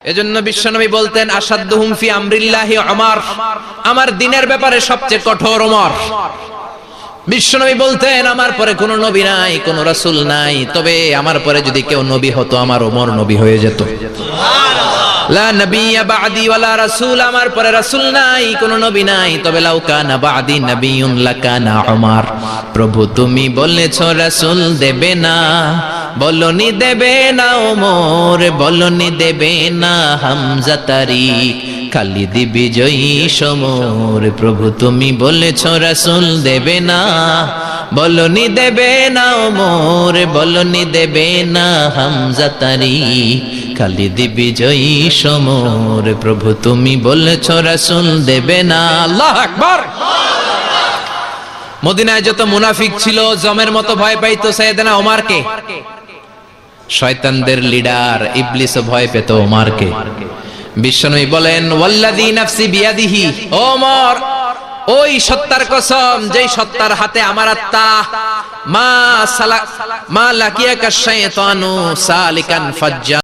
এজন্য বিশ্বনবী বলতেন আসাদুহুম ফি আমরিল্লাহি ওমর, আমার দ্বীনের ব্যাপারে সবচেয়ে কঠোর ওমর। বিশ্বনবী বলতেন আমার পরে কোনো নবী নাই, কোনো রাসূল নাই, তবে আমার পরে যদি কেউ নবী হতো আমার ওমর নবী হয়ে যেত। সুবহানাল্লাহ। লা নবিয়্যা বা'দি ওয়ালা রাসূল, আমার পরে রাসূল নাই, কোনো নবী নাই, তবে লাউ কানা বা'দি নবিয়্যুন লাকানা ওমর। প্রভু তুমি বলেছো রাসূল দেবে না, বলনি দেবে না ওমর, বলনি দেবে না হামজা তারিক, খালিদ বিজয়ী সমর। প্রভু তুমি বলেছো রাসূল দেবে না, বলনি দেবে না ওমর, বলনি দেবে না হামজা তারিক, খালিদ বিজয়ী সমর। প্রভু তুমি বলেছো রাসূল দেবে না। আল্লাহু আকবার। মদিনায় যত মুনাফিক ছিল জমের মতো ভয় পাইতো সাইয়েদনা ওমরকে। শয়তানদের লিডার ইবলিসও ভয় পেত ওমরকে। বিশ্বনবী বলেন ওয়াল্লাযী নাফসি বিয়াদিহি, ওমর ওই সত্তার কসম যেই সত্তার হাতে আমার আত্মা, মা লাকিয়াকা শাইতানু সালিকান ফাজ্জা